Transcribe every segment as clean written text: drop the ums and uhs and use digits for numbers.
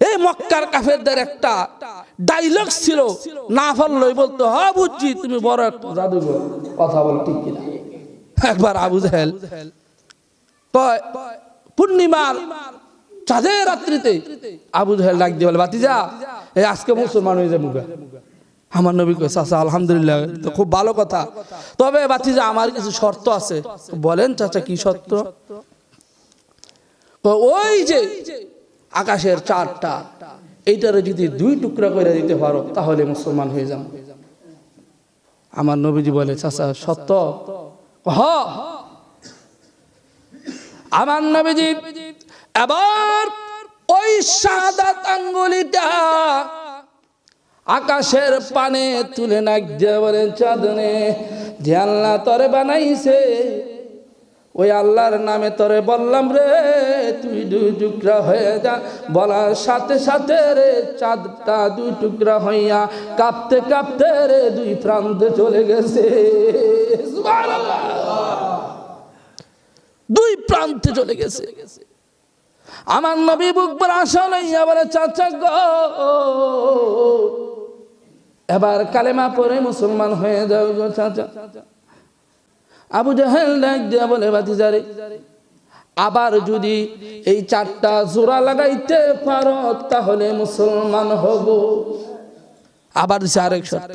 এই মক্কার কাফেরদের একটা ডায়লগ ছিল, না পারলেই বলতো হ্যাঁ বুঝছি তুমি বড় একটা জাদুঘর, কথা বল ঠিক কিনা। একবার আবু জাহেল পূর্ণিমার চাঁদের রাত্রিতে আবু জাহেল ডাক দিয়ে বলে, ভাতিজা এই আজকে মুসলমান হয়ে যাবো। আমার নবী কয়, চাচা আলহামদুলিল্লাহ, তো খুব ভালো কথা, তবে ভাতিজা আমার কিছু শর্ত আছে। বলেন চাচা কি শর্ত? ওই যে আকাশের চাঁদটা, এইটারে যদি 2 টুকরা করে দিতে পারো তাহলে মুসলমান হয়ে যান। আমার নবীজি বলে, চাচা সত্য? হ। আমার নবীজি এবার ওই শাহাদাত আঙ্গুলিটা আকাশের পানে তুলে নাক দিয়ে বলেন, চাঁদনে যে আল্লাহ তরে বানাইছে ওই আল্লাহর নামে তরে বললাম রে তুই 2 টুকরা হয়ে যা। বলার সাথে সাথে রে চাঁদটা 2 টুকরা হইয়া কাঁপতে কাঁপতে রে 2 প্রান্তে চলে গেছে। সুবহানাল্লাহ, 2 প্রান্তে চলে গেছে। আমার নবী বুক ভরে আশা লইয়া বলে, চাচা গো এবার কালেমা পড়ে মুসলমান হয়ে যাও গো চাচা। আবু জাহেল ডাক দিয়া বলে, ভাতিজারে আবার যদি এই 4টা জোড়া লাগাইতে পারো তাহলে মুসলমান হব। আবার আরেক শর্ত।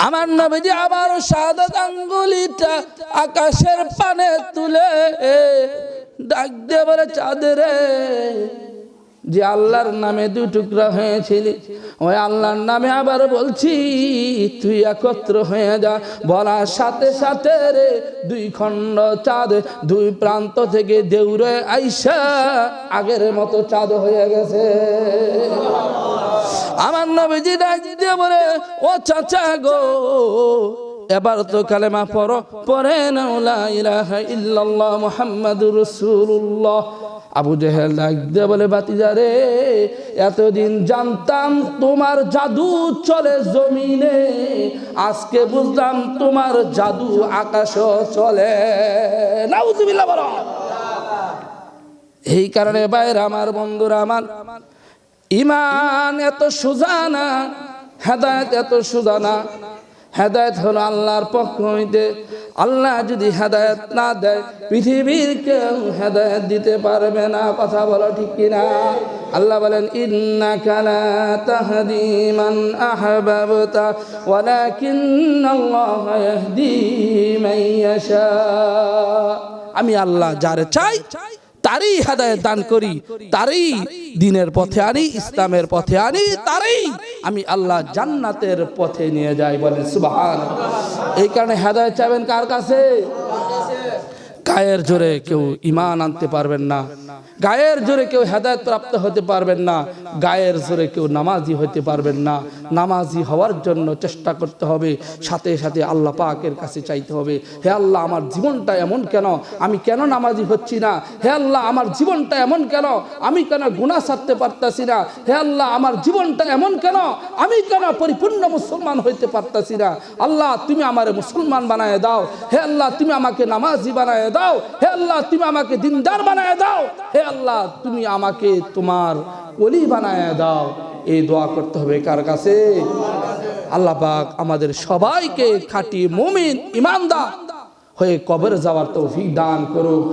আমার নবীজি আবার শাহাদাত আঙ্গুলিটা আকাশের পানে তুলে ডাক দিয়ে বলে, চাঁদরে যে আল্লাহর নামে 2 টুকরা হয়েছিলি ওই আল্লাহর নামে আবার বলছি তুই একত্র হয়ে যা। বলার সাথে সাথে রে 2 খণ্ড চাঁদ 2 প্রান্ত থেকে দেউরে আইসা আগের মতো চাঁদ হয়ে গেছে। আমার নবীজি ডাক দিয়ে বলে, ও চাচা গো এবার তো কালেমা পড়ো। পড়ে না লা ইলাহা ইল্লাল্লাহ মুহাম্মাদুর রাসূলুল্লাহ। আবু জাহেল ডাক দিয়ে বলে, ভাতিজা রে এতদিন জানতাম তোমার জাদু চলে জমিনে, আজকে বুঝলাম তোমার জাদু আকাশও চলে। নাউজুবিল্লাহ বলো। এই কারণে বাইরে আমার বন্ধুরা, আমার ঈমান এত সোজা না, হেদায়েত এত সোজা না। হেদায়েত হলো আল্লাহর পক্ষ হইতে। আল্লাহ যদি হেদায়েত না দেয় পৃথিবীর কেউ হেদায়েত দিতে পারবে না, কথা বলো ঠিক কিনা। আল্লাহ বলেন, ইন্নাকা লা তাহদি মান আহবাবতা ওয়ালাকিন্নাল্লাহা ইয়াহদি মান ইয়াশা। আমি আল্লাহ যারে চাই তারই হেদায়েত দান করি, তারই দ্বীনের পথে আনি, ইসলামের পথে আনি, তারই আমি আল্লাহ জান্নাতের পথে নিয়ে যাই। বলেন সুবহানাল্লাহ। এই কারণে হেদায়েত চাইবেন কার কাছে? গায়ের জোরে কেউ ঈমান আনতে পারবেন না, গায়ের জোরে কেউ হেদায়েত প্রাপ্ত হতে পারবেন না, গায়ের জোরে কেউ নামাজি হতে পারবেন না। নামাজি হওয়ার জন্য চেষ্টা করতে হবে, সাথে সাথে আল্লাহ পাকের কাছে চাইতে হবে, হে আল্লাহ আমার জীবনটা এমন কেন, আমি কেন নামাজি হচ্ছি না? হে আল্লাহ আমার জীবনটা এমন কেন, আমি কেন গুনাহ ছাড়তে পারতাছি না? হে আল্লাহ আমার জীবনটা এমন কেন, আমি কেন পরিপূর্ণ মুসলমান হইতে পারতাছি না? আল্লাহ তুমি আমারে মুসলমান বানায় দাও, হে আল্লাহ তুমি আমাকে নামাজি বানায় দাও, হে আল্লাহ তুমি আমাকে দিনদার বানায় দাও, হে আল্লাহ তুমি আমাকে তোমার ওলি বানায় দাও। এই দোয়া করতে হবে কার কাছে? আল্লাহ পাক আমাদের সবাইকে খাঁটি মুমিন ইমানদার হয়ে কবরে যাওয়ার তৌফিক দান করুক।